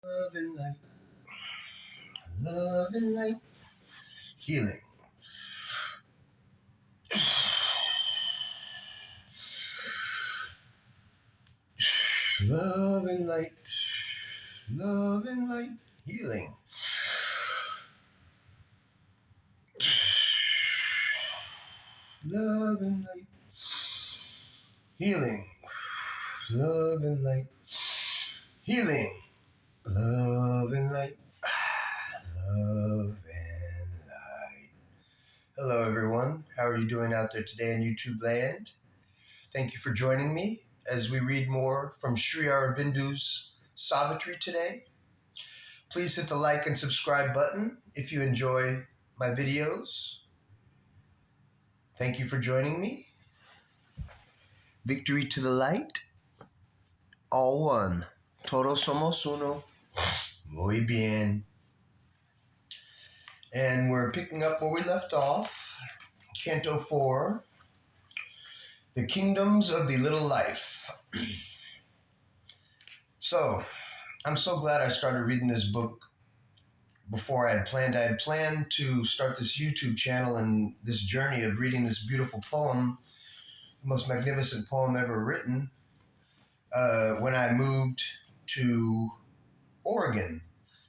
Love and light, love and light, healing. Love and light, love and light, healing. Love and light, healing. Love and light, healing. Love and light, love and light. Hello, everyone. How are you doing out there today in YouTube land? Thank you for joining me as we read more from Sri Aurobindo's SAVITRI today. Please hit the like and subscribe button if you enjoy my videos. Thank you for joining me. Victory to the light. All one. Todos somos uno. Muy bien. And we're picking up where we left off. Canto 4. The Kingdoms of the Little Life. So, I'm so glad I started reading this book before I had planned. I had planned to start this YouTube channel and this journey of reading this beautiful poem, the most magnificent poem ever written, when I moved to Oregon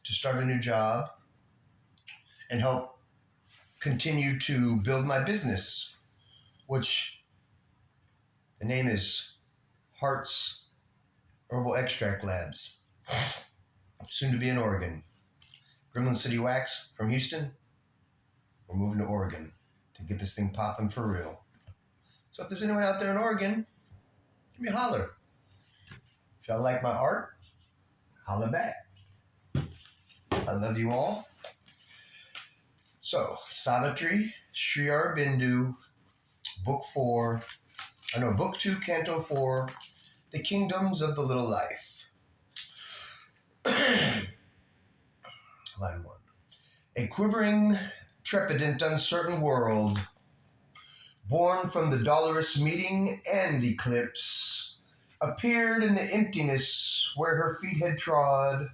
to start a new job and help continue to build my business, which the name is Hearts Herbal Extract Labs, soon to be in Oregon. Gremlin City Wax from Houston. We're moving to Oregon to get this thing popping for real. So if there's anyone out there in Oregon, give me a holler. If y'all like my art, holler back. I love you all. So, Savitri, Sri Aurobindo, Book 2, Canto 4, The Kingdoms of the Little Life. Line 1. A quivering, trepidant, uncertain world, born from the dolorous meeting and eclipse, appeared in the emptiness where her feet had trod.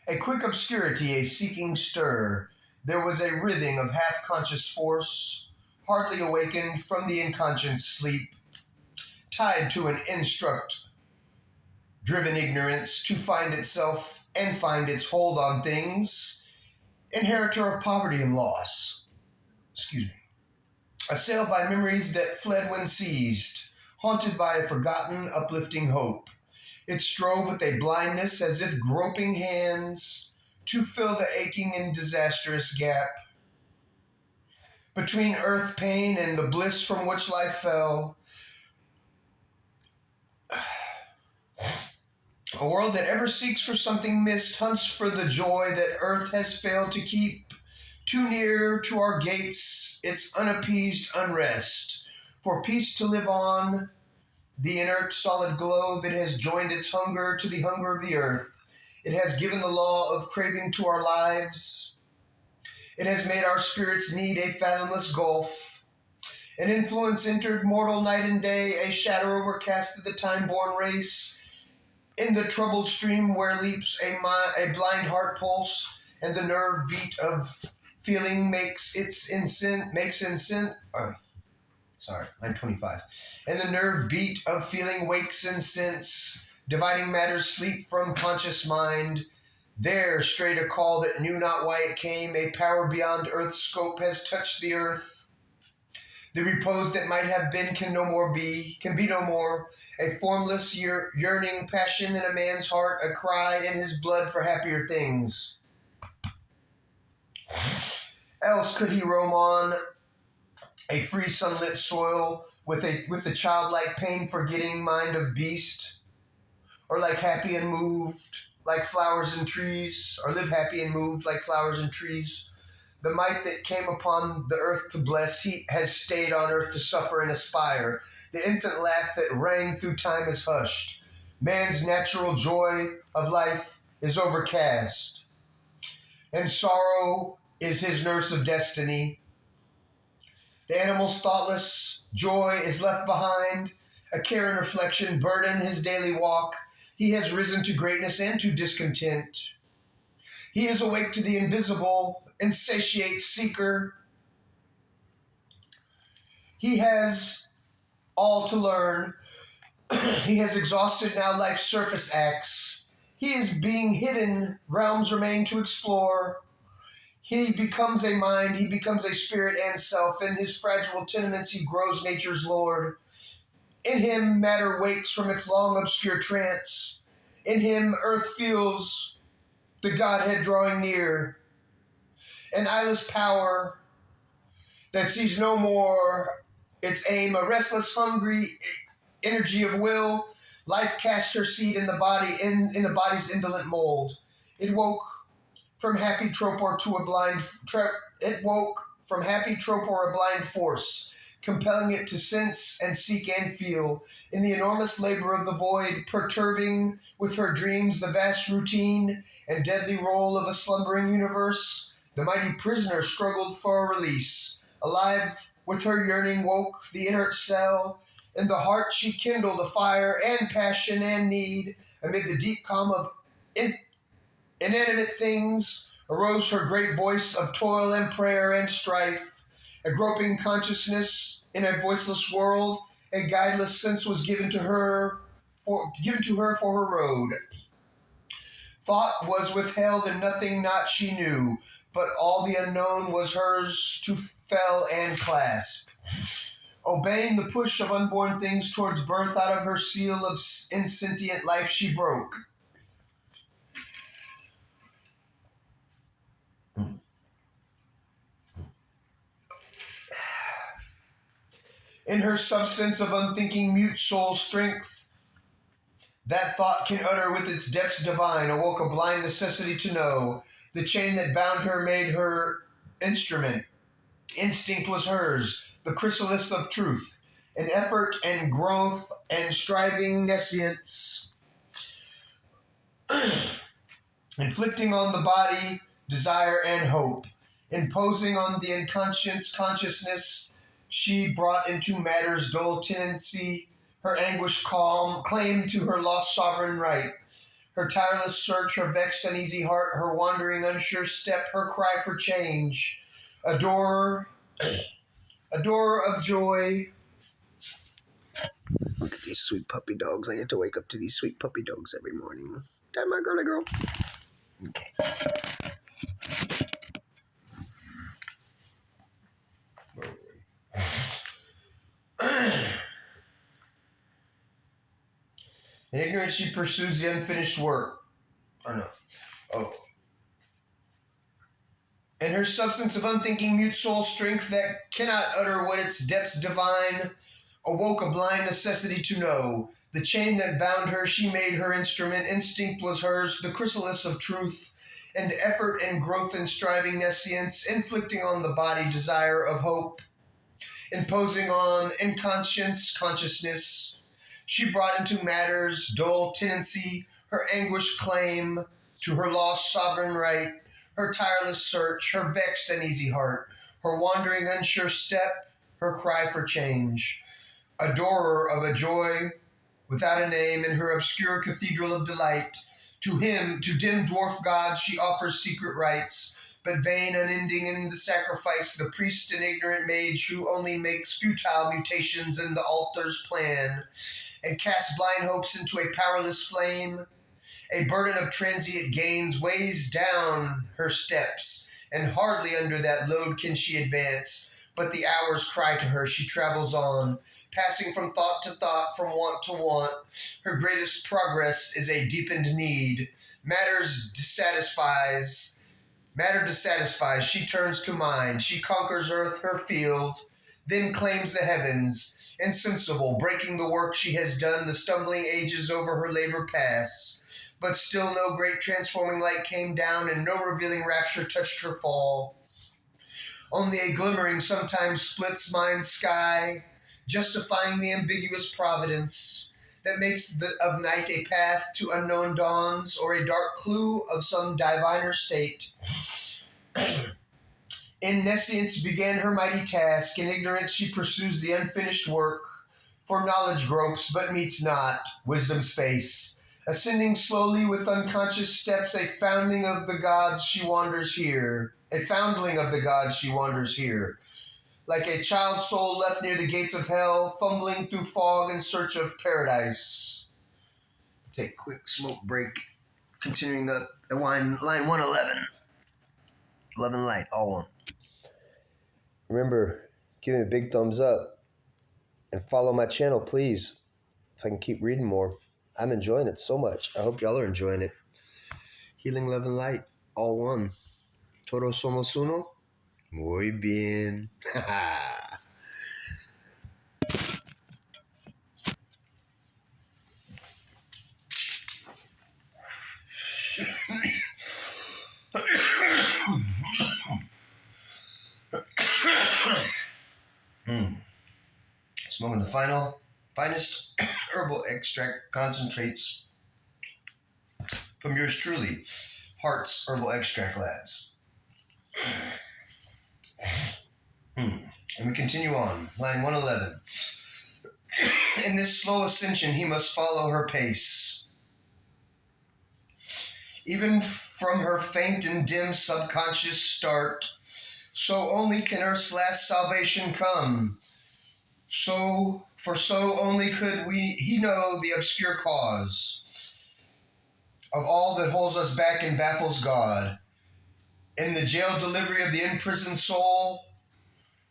A quick obscurity, a seeking stir. There was a writhing of half-conscious force, hardly awakened from the inconscient sleep, tied to an instruct-driven ignorance to find itself and find its hold on things, inheritor of poverty and loss. Assailed by memories that fled when seized, haunted by a forgotten, uplifting hope. It strove with a blindness as if groping hands to fill the aching and disastrous gap between earth pain and the bliss from which life fell. A world that ever seeks for something missed, hunts for the joy that earth has failed to keep. Too near to our gates, its unappeased unrest. For peace to live on, the inert solid globe, it has joined its hunger to the hunger of the earth. It has given the law of craving to our lives. It has made our spirits need a fathomless gulf. An influence entered mortal night and day, a shadow overcast of the time-born race. In the troubled stream where leaps a blind heart pulse, and the nerve beat of feeling line 25. And the nerve beat of feeling wakes in sense, dividing matter's sleep from conscious mind. There strayed a call that knew not why it came. A power beyond earth's scope has touched the earth. The repose that might have been can be no more. A formless yearning passion in a man's heart, a cry in his blood for happier things. Else could he roam on a free sunlit soil with the childlike pain forgetting mind of beast, or like happy and moved like flowers and trees, or live happy and moved like flowers and trees. The might that came upon the earth to bless, he has stayed on earth to suffer and aspire. The infant laugh that rang through time is hushed. Man's natural joy of life is overcast, and sorrow is his nurse of destiny. The animal's thoughtless joy is left behind, a care and reflection burden his daily walk. He has risen to greatness and to discontent. He is awake to the invisible, insatiate seeker. He has all to learn. He has exhausted now life's surface acts. He is being hidden, realms remain to explore. He becomes a mind, he becomes a spirit and self. In his fragile tenements he grows nature's lord. In him matter wakes from its long obscure trance. In him earth feels the Godhead drawing near. An eyeless power that sees no more its aim, a restless, hungry energy of will. Life cast her seed in the body, in the body's indolent mold. It woke from happy torpor to a blind. It woke from happy torpor a blind force, compelling it to sense and seek and feel. In the enormous labor of the void, perturbing with her dreams the vast routine and deadly roll of a slumbering universe, the mighty prisoner struggled for a release. Alive with her yearning woke the inert cell. In the heart she kindled a fire and passion and need. Amid the deep calm of inanimate things arose her great voice of toil and prayer and strife. A groping consciousness in a voiceless world, a guideless sense was given to her for her road. Thought was withheld and nothing not she knew, but all the unknown was hers to fell and clasp. Obeying the push of unborn things towards birth, out of her seal of insentient life she broke. In her substance of unthinking mute soul strength, that thought can utter with its depths divine, awoke a blind necessity to know. The chain that bound her made her instrument. Instinct was hers, the chrysalis of truth. An effort and growth and striving nescience, inflicting on the body desire and hope, imposing on the unconscious consciousness, she brought into matter's dull tenancy, her anguish calm, claimed to her lost sovereign right. Her tireless search, her vexed uneasy heart, her wandering unsure step, her cry for change. Adorer of joy. Look at these sweet puppy dogs. I get to wake up to these sweet puppy dogs every morning. Time my girly girl. Okay. In ignorance she pursues the unfinished work. Or no. Oh. In her substance of unthinking mute soul strength that cannot utter what its depths divine, awoke a blind necessity to know. The chain that bound her she made her instrument. Instinct was hers, the chrysalis of truth. And effort and growth and striving nescience, inflicting on the body desire of hope. Imposing on consciousness, she brought into matter's dull tenancy her anguished claim to her lost sovereign right, her tireless search, her vexed uneasy heart, her wandering unsure step, her cry for change. Adorer of a joy without a name, in her obscure cathedral of delight, to dim dwarf gods she offers secret rites, but vain, unending in the sacrifice, the priest and ignorant mage who only makes futile mutations in the altar's plan, and casts blind hopes into a powerless flame. A burden of transient gains weighs down her steps, and hardly under that load can she advance. But the hours cry to her, she travels on, passing from thought to thought, from want to want. Her greatest progress is a deepened need. Matter dissatisfies, she turns to mind. She conquers earth, her field, then claims the heavens. Insensible, breaking the work she has done, the stumbling ages over her labor pass. But still no great transforming light came down, and no revealing rapture touched her fall. Only a glimmering sometimes splits mind's sky, justifying the ambiguous providence that makes of night a path to unknown dawns, or a dark clue of some diviner state. In nescience began her mighty task. In ignorance she pursues the unfinished work. For knowledge gropes, but meets not wisdom's face. Ascending slowly with unconscious steps, a foundling of the gods she wanders here. A foundling of the gods she wanders here. Like a child soul left near the gates of hell, fumbling through fog in search of paradise. Take a quick smoke break. Continuing the line 111. 11 light, all one. Remember, give me a big thumbs up and follow my channel, please, so I can keep reading more. I'm enjoying it so much. I hope y'all are enjoying it. Healing, love, and light, all one. Todos somos uno. Muy bien. Smoking the finest herbal extract concentrates from yours truly, Heart's Herbal Extract Labs. And we continue on, line 111. In this slow ascension, he must follow her pace. Even from her faint and dim subconscious start, so only can earth's last salvation come. So only could he know the obscure cause of all that holds us back and baffles God. In the jail delivery of the imprisoned soul,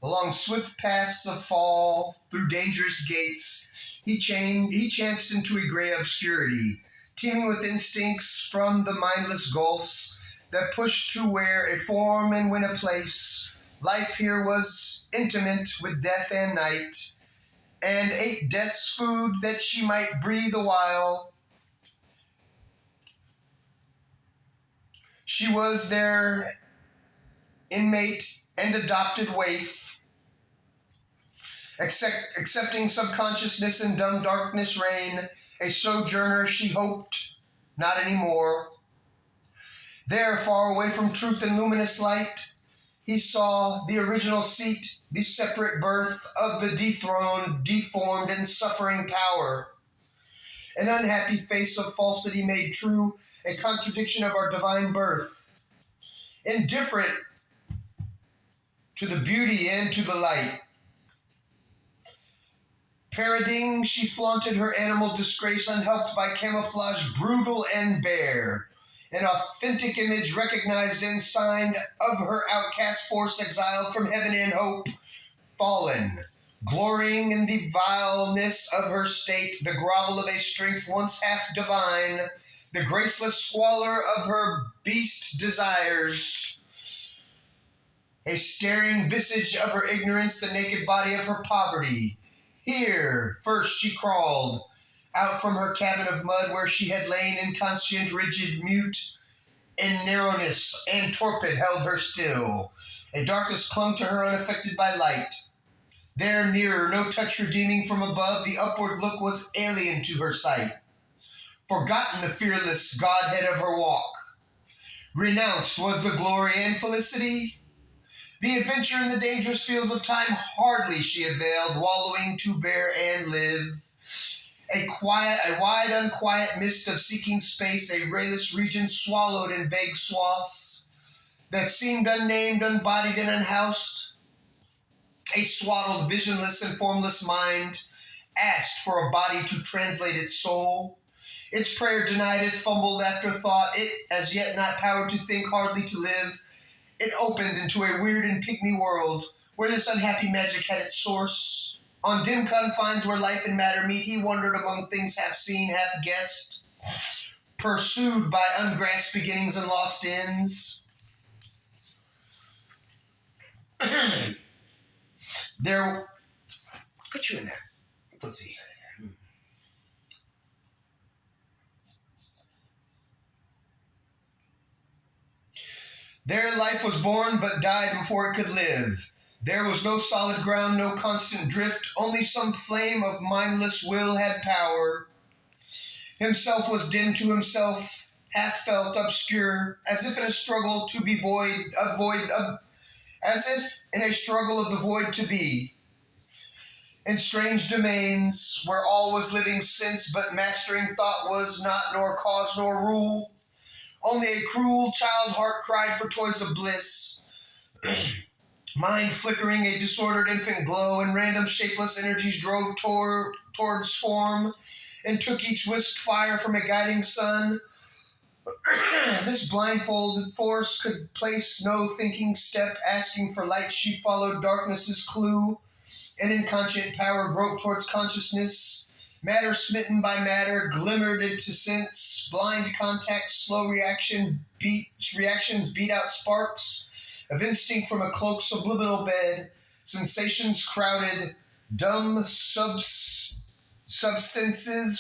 along swift paths of fall, through dangerous gates, he chanced into a gray obscurity, teeming with instincts from the mindless gulfs that pushed to where a form and win a place. Life here was intimate with death and night, and ate death's food that she might breathe a while. She was their inmate and adopted waif, accepting subconsciousness and dumb darkness reign, a sojourner she hoped not anymore. There, far away from truth and luminous light, he saw the original seat, the separate birth of the dethroned, deformed, and suffering power. An unhappy face of falsity made true, a contradiction of our divine birth. Indifferent to the beauty and to the light. Parodying, she flaunted her animal disgrace, unhelped by camouflage, brutal and bare. An authentic image recognized and signed of her outcast force, exiled from heaven in hope, fallen, glorying in the vileness of her state, the grovel of a strength once half divine, the graceless squalor of her beast desires, a staring visage of her ignorance, the naked body of her poverty. Here first she crawled, out from her cabin of mud where she had lain inconscient, rigid, mute, in narrowness and torpid held her still. A darkness clung to her unaffected by light. There nearer, no touch redeeming from above, the upward look was alien to her sight. Forgotten the fearless godhead of her walk. Renounced was the glory and felicity. The adventure in the dangerous fields of time hardly she availed, wallowing to bear and live. A wide, unquiet mist of seeking space, a rayless region swallowed in vague swaths that seemed unnamed, unbodied, and unhoused. A swaddled, visionless, and formless mind asked for a body to translate its soul. Its prayer denied it, fumbled after thought, it as yet not powered to think, hardly to live. It opened into a weird and pygmy world where this unhappy magic had its source. On dim confines where life and matter meet, he wandered among things half seen, half guessed, pursued by ungrasped beginnings and lost ends. There, put you in there. Let's see. There life was born, but died before it could live. There was no solid ground, no constant drift, only some flame of mindless will had power. Himself was dim to himself, half felt, obscure, as if in a struggle to be as if in a struggle of the void to be. in strange domains, where all was living sense, but mastering thought was not, nor cause nor rule. Only a cruel child heart cried for toys of bliss. Mind flickering, a disordered infant glow, and random shapeless energies drove towards form, and took each wisp fire from a guiding sun. This blindfolded force could place no thinking step, asking for light she followed darkness's clue. An inconscient power groped towards consciousness. Matter smitten by matter glimmered into sense. Blind contact, slow reactions beat out sparks of instinct from a cloaked subliminal bed. Sensations crowded, dumb substances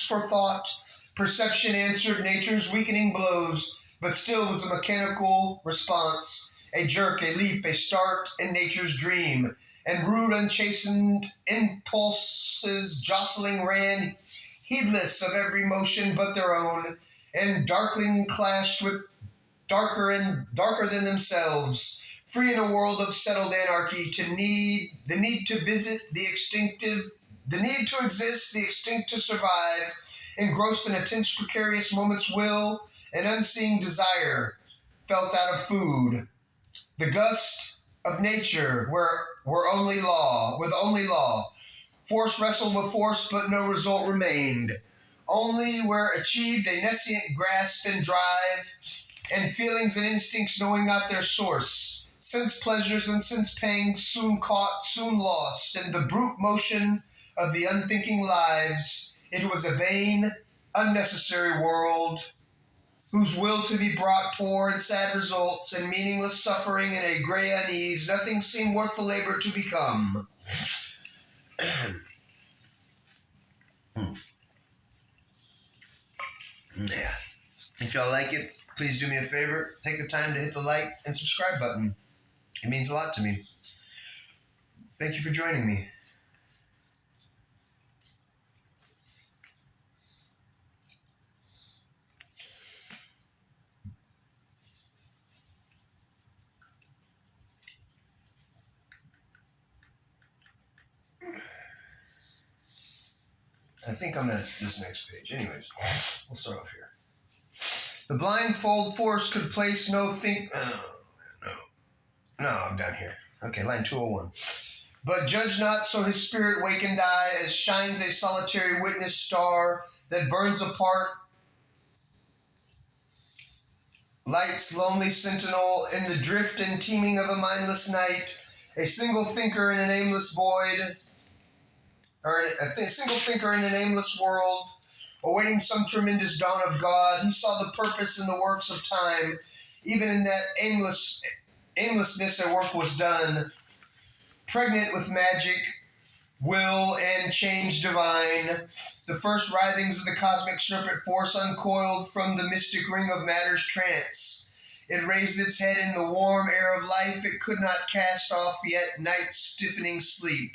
for thought. Perception answered nature's weakening blows, but still was a mechanical response. A jerk, a leap, a start in nature's dream. And rude, unchastened impulses jostling ran, heedless of every motion but their own, and darkling clashed with darker than themselves, free in a world of settled anarchy. The need to visit, the need to exist, the extinct to survive, engrossed in a tense, precarious moment's will, an unseeing desire, felt out of food. The gust of nature, were only law, with only law. Force wrestled with force, but no result remained. Only where achieved a nescient grasp and drive, and feelings and instincts knowing not their source. Sense pleasures and sense pangs, soon caught, soon lost, in the brute motion of the unthinking lives. It was a vain, unnecessary world, whose will to be brought poor and sad results, and meaningless suffering and a gray unease. Nothing seemed worth the labor to become. Yeah. If y'all like it, please do me a favor. Take the time to hit the like and subscribe button. It means a lot to me. Thank you for joining me. I think I'm at this next page. Anyways, we'll start off here. The blindfold force could place no No, I'm down here. Okay, line 201. But judge not, so his spirit wakened eye, as shines a solitary witness star that burns apart light's lonely sentinel in the drift and teeming of a mindless night. A single thinker in an aimless void, or a single thinker in an aimless world, awaiting some tremendous dawn of God. He saw the purpose in the works of time. Even in that aimlessness, a work was done, pregnant with magic, will, and change divine. The first writhings of the cosmic serpent force uncoiled from the mystic ring of matter's trance. It raised its head in the warm air of life. It could not cast off yet night's stiffening sleep,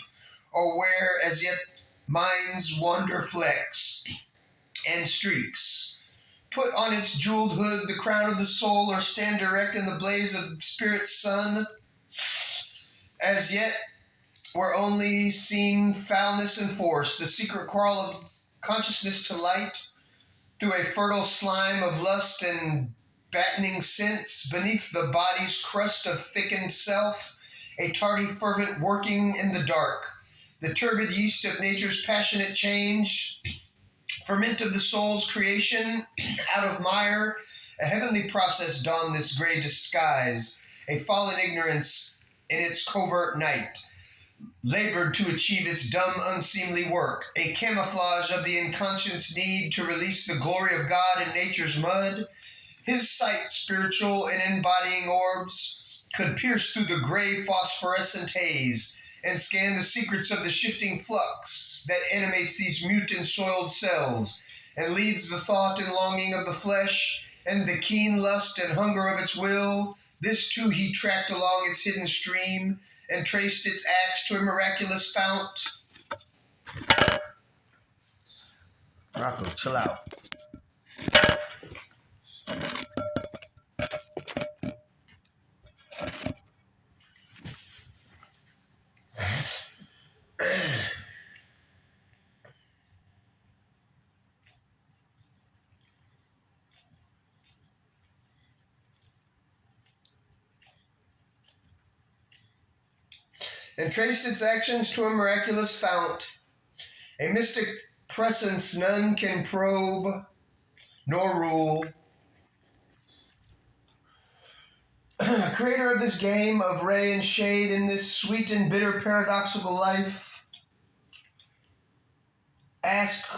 or where as yet mind's wonder flecks and streaks. Put on its jeweled hood the crown of the soul, or stand erect in the blaze of spirit's sun. As yet were only seen foulness and force, the secret quarrel of consciousness to light, through a fertile slime of lust and battening sense, beneath the body's crust of thickened self, a tardy fervent working in the dark. The turbid yeast of nature's passionate change, ferment of the soul's creation, out of mire, a heavenly process donned this gray disguise, a fallen ignorance in its covert night, labored to achieve its dumb, unseemly work, a camouflage of the inconscious need to release the glory of God in nature's mud. His sight, spiritual and embodying orbs, could pierce through the gray phosphorescent haze and scan the secrets of the shifting flux that animates these mute and soiled cells, and leads the thought and longing of the flesh and the keen lust and hunger of its will. This too he tracked along its hidden stream, and traced its acts to a miraculous fount. Rocco, chill out. and traced its actions to a miraculous fount, a mystic presence none can probe nor rule. Creator of this game of ray and shade in this sweet and bitter paradoxical life, ask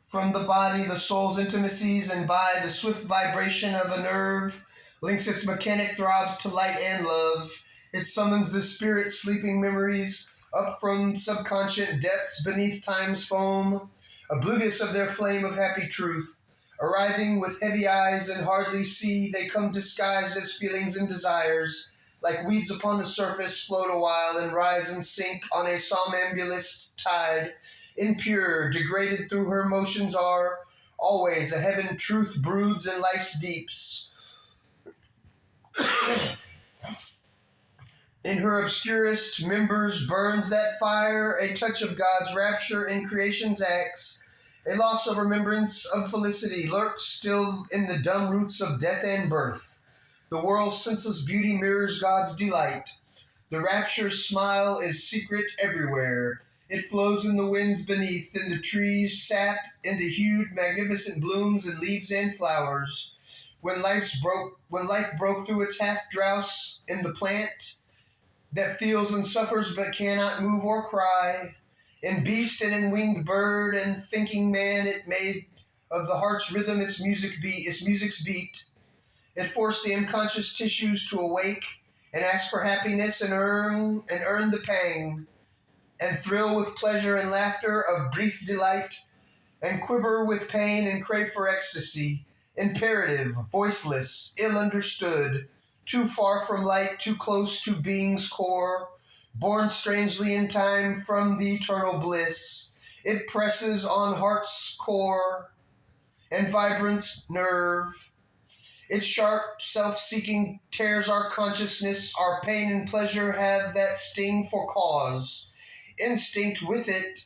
from the body the soul's intimacies, and by the swift vibration of a nerve links its mechanic throbs to light and love. It summons the spirit's sleeping memories up from subconscious depths beneath time's foam, oblivious of their flame of happy truth. Arriving with heavy eyes and hardly see, they come disguised as feelings and desires. Like weeds upon the surface, float a while and rise and sink on a somnambulist tide. Impure, degraded through her motions are, always a heaven truth broods in life's deeps. In her obscurest members burns that fire, a touch of God's rapture in creation's acts. A loss of remembrance of felicity lurks still in the dumb roots of death and birth. The world's senseless beauty mirrors God's delight. The rapture's smile is secret everywhere. It flows in the winds beneath, in the trees, sap, in the hued, magnificent blooms and leaves and flowers. When life broke through its half-drowse in the plant that feels and suffers but cannot move or cry, in beast and in winged bird and thinking man, it made of the heart's rhythm its music's beat. It forced the unconscious tissues to awake and ask for happiness and earn the pang, and thrill with pleasure and laughter of brief delight, and quiver with pain and crave for ecstasy, imperative, voiceless, ill understood, too far from light, too close to being's core, born strangely in time from the eternal bliss. It presses on heart's core and vibrant nerve. Its sharp self-seeking tears our consciousness. Our pain and pleasure have that sting for cause. Instinct with it,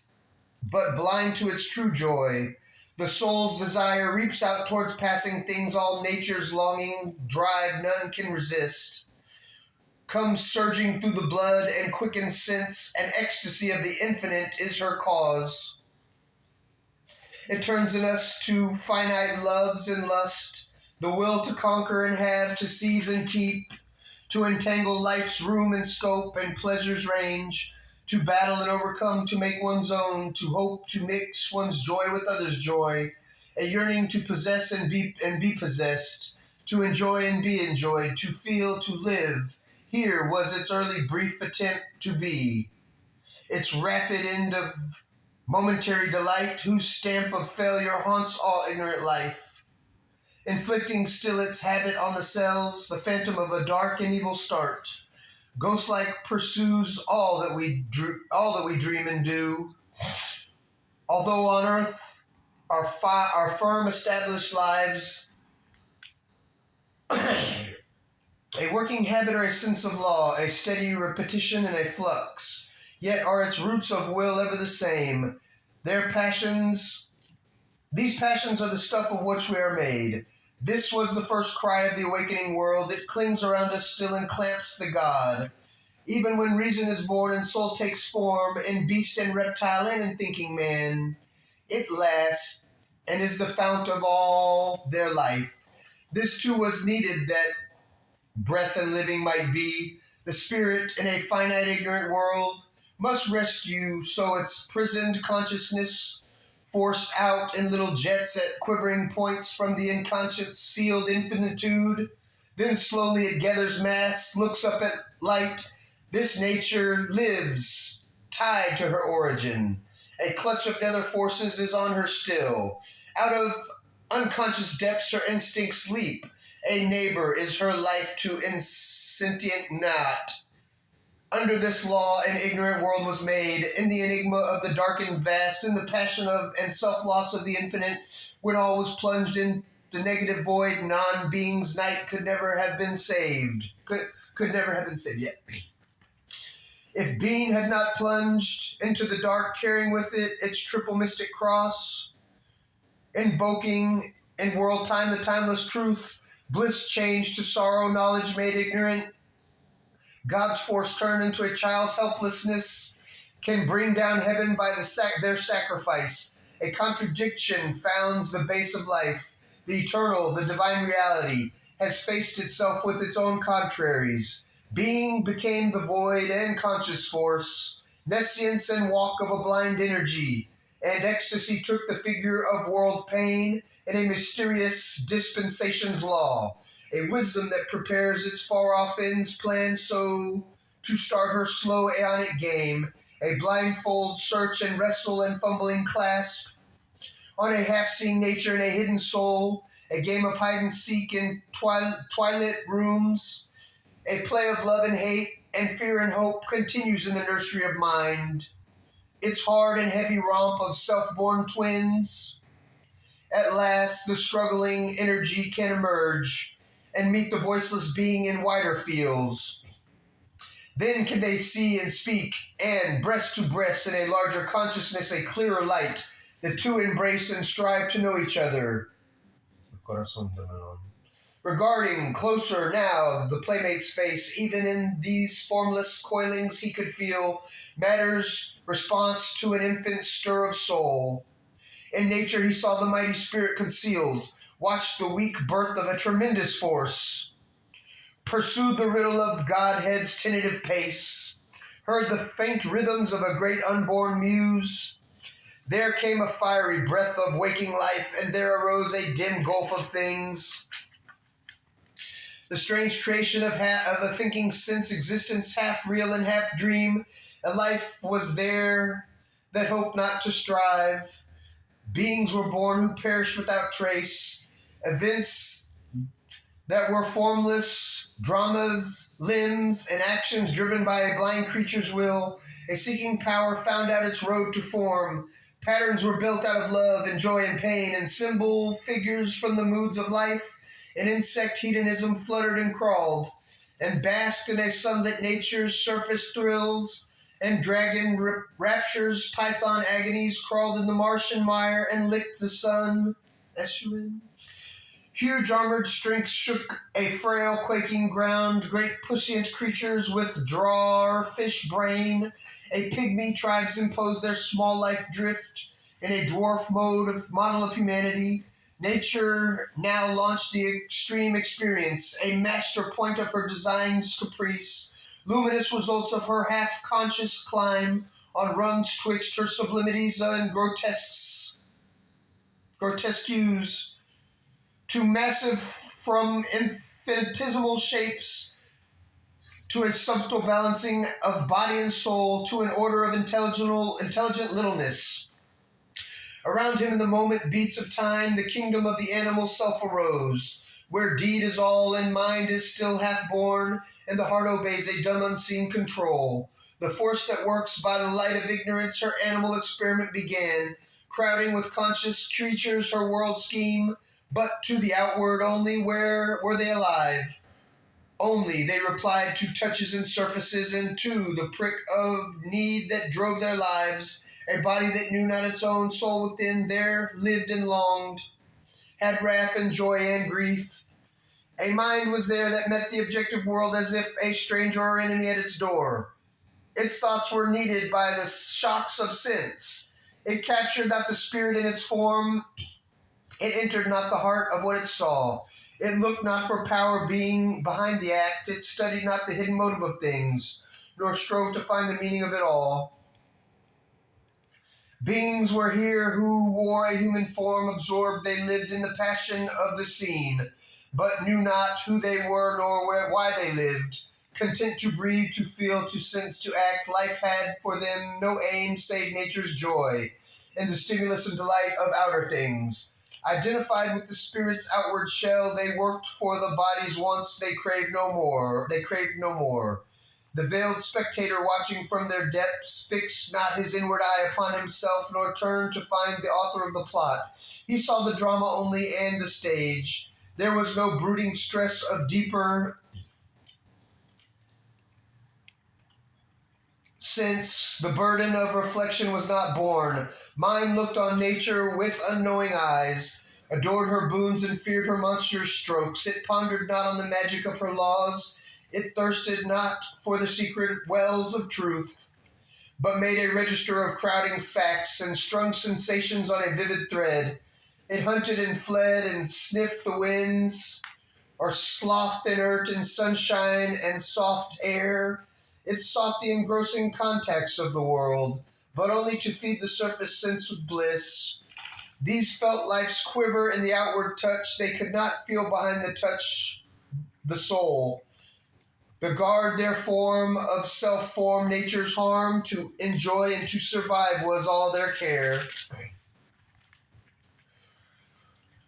but blind to its true joy. The soul's desire reaps out towards passing things, all nature's longing, drive none can resist. Comes surging through the blood and quickens sense, and ecstasy of the infinite is her cause. It turns in us to finite loves and lust, the will to conquer and have, to seize and keep, to entangle life's room and scope and pleasure's range, to battle and overcome, to make one's own, to hope to mix one's joy with others' joy, a yearning to possess and be possessed, to enjoy and be enjoyed, to feel, to live. Here was its early brief attempt to be, its rapid end of momentary delight, whose stamp of failure haunts all ignorant life, inflicting still its habit on the cells, the phantom of a dark and evil start. Ghost-like pursues all that we dream and do. Although on earth our firm established lives, a working habit or a sense of law, a steady repetition and a flux, yet are its roots of will ever the same. These passions are the stuff of which we are made. This was the first cry of the awakening world. It clings around us still and clamps the God. Even when reason is born and soul takes form, in beast and reptile and in thinking man, it lasts and is the fount of all their life. This too was needed, that breath and living might be. The spirit in a finite ignorant world must rescue, so its prisoned consciousness forced out in little jets at quivering points from the unconscious sealed infinitude. Then slowly it gathers mass, looks up at light. This nature lives, tied to her origin. A clutch of nether forces is on her still. Out of unconscious depths her instincts leap. A neighbor is her life to insentient naught. Under this law, an ignorant world was made, in the enigma of the dark and vast, in the passion of and self-loss of the infinite, when all was plunged in the negative void, non-being's night could never have been saved. Could never have been saved yet. If being had not plunged into the dark, carrying with it its triple mystic cross, invoking in world time the timeless truth, bliss changed to sorrow, knowledge made ignorant, God's force turned into a child's helplessness can bring down heaven by their sacrifice. A contradiction founds the base of life. The eternal, the divine reality, has faced itself with its own contraries. Being became the void and conscious force, nescience and walk of a blind energy, and ecstasy took the figure of world pain in a mysterious dispensation's law, a wisdom that prepares its far-off ends planned so to start her slow aeonic game, a blindfold search and wrestle and fumbling clasp on a half-seen nature and a hidden soul, a game of hide-and-seek in twilit rooms, a play of love and hate and fear and hope continues in the nursery of mind. Its hard and heavy romp of self-born twins. At last, the struggling energy can emerge and meet the voiceless being in wider fields. Then can they see and speak, and breast to breast in a larger consciousness, a clearer light, the two embrace and strive to know each other. Regarding closer now the playmate's face, even in these formless coilings he could feel matter's response to an infant's stir of soul. In nature he saw the mighty spirit concealed, watched the weak birth of a tremendous force, pursued the riddle of Godhead's tentative pace, heard the faint rhythms of a great unborn muse. There came a fiery breath of waking life, and there arose a dim gulf of things. The strange creation of a thinking sense existence, half real and half dream. A life was there that hoped not to strive. Beings were born who perished without trace. Events that were formless, dramas, limbs, and actions driven by a blind creature's will. A seeking power found out its road to form. Patterns were built out of love and joy and pain, and symbol figures from the moods of life. An insect hedonism fluttered and crawled, and basked in a sunlit nature's surface thrills, and dragon raptures, python agonies crawled in the Martian mire and licked the sun. S-U-N. Huge armored strength shook a frail, quaking ground. Great puissant creatures with drawer fish brain. A pygmy tribes impose their small life drift in a dwarf model of humanity. Nature now launched the extreme experience, a master point of her design's caprice, luminous results of her half-conscious climb on rungs twixt her sublimities and grotesques, to massive from infinitesimal shapes, to a subtle balancing of body and soul, to an order of intelligent littleness. Around him in the moment beats of time, the kingdom of the animal self arose, where deed is all and mind is still half-born, and the heart obeys a dumb unseen control. The force that works by the light of ignorance, her animal experiment began, crowding with conscious creatures her world scheme, but to the outward only where were they alive. Only they replied to touches and surfaces, and to the prick of need that drove their lives. A body that knew not its own soul within there lived and longed, had wrath and joy and grief. A mind was there that met the objective world as if a stranger or enemy at its door. Its thoughts were kneaded by the shocks of sense. It captured not the spirit in its form. It entered not the heart of what it saw. It looked not for power being behind the act. It studied not the hidden motive of things, nor strove to find the meaning of it all. Beings were here who wore a human form, absorbed they lived in the passion of the scene, but knew not who they were nor why they lived. Content to breathe, to feel, to sense, to act, life had for them no aim save nature's joy, and the stimulus and delight of outer things. Identified with the spirit's outward shell, they worked for the body's wants, they craved no more. The veiled spectator watching from their depths fixed not his inward eye upon himself, nor turned to find the author of the plot. He saw the drama only and the stage. There was no brooding stress of deeper sense. The burden of reflection was not borne. Mind looked on nature with unknowing eyes, adored her boons and feared her monstrous strokes. It pondered not on the magic of her laws. It thirsted not for the secret wells of truth, but made a register of crowding facts and strung sensations on a vivid thread. It hunted and fled and sniffed the winds, or slothed inert in sunshine and soft air. It sought the engrossing context of the world, but only to feed the surface sense with bliss. These felt life's quiver in the outward touch. They could not feel behind the touch the soul. To guard their form of self-form, nature's harm, to enjoy and to survive was all their care.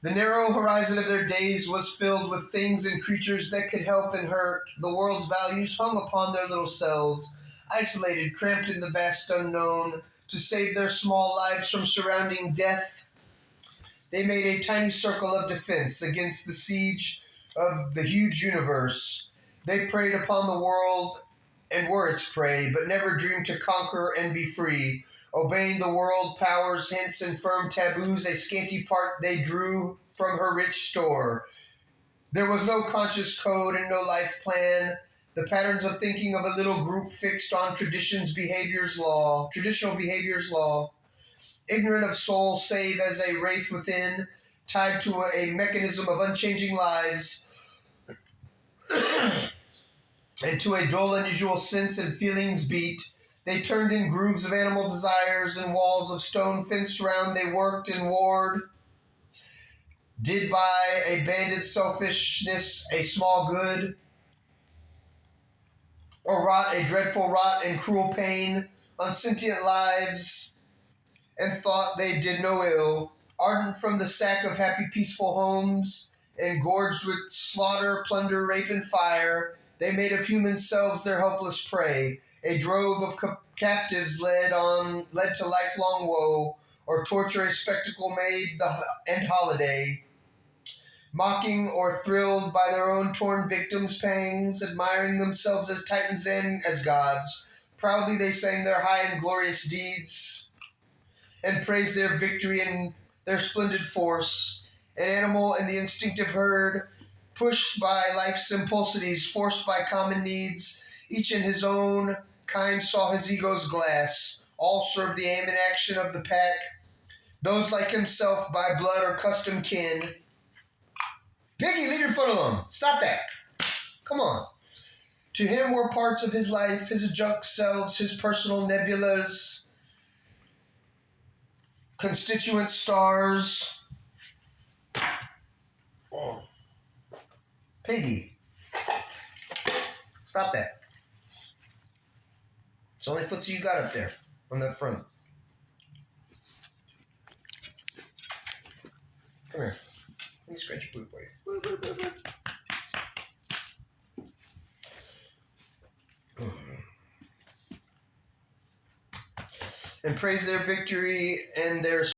The narrow horizon of their days was filled with things and creatures that could help and hurt. The world's values hung upon their little selves, isolated, cramped in the vast unknown. To save their small lives from surrounding death, they made a tiny circle of defense against the siege of the huge universe. They preyed upon the world and were its prey, but never dreamed to conquer and be free. Obeying the world, powers, hints, and firm taboos, a scanty part they drew from her rich store. There was no conscious code and no life plan. The patterns of thinking of a little group fixed on traditional behavior's law. Ignorant of soul save as a wraith within, tied to a mechanism of unchanging lives, and to a dull unusual sense and feelings beat. They turned in grooves of animal desires and walls of stone fenced round. They worked and warred, did by a banded selfishness a small good, or wrought a dreadful rot and cruel pain on sentient lives, and thought they did no ill. Ardent from the sack of happy peaceful homes, and gorged with slaughter, plunder, rape, and fire, they made of human selves their helpless prey. A drove of captives led to lifelong woe, or torture a spectacle made the end holiday. Mocking or thrilled by their own torn victims' pangs, admiring themselves as titans and as gods, proudly they sang their high and glorious deeds, and praised their victory and their splendid force. An animal in the instinctive herd, pushed by life's impulsities, forced by common needs, each in his own kind saw his ego's glass. All served the aim and action of the pack, those like himself by blood or custom kin. Piggy, leave your foot alone. Stop that. Come on. To him were parts of his life, his adjunct selves, his personal nebulas, constituent stars. Oh. Piggy, stop that. It's the only footsie you got up there on that front. Come here. Let me scratch your boot for you. And praise their victory and their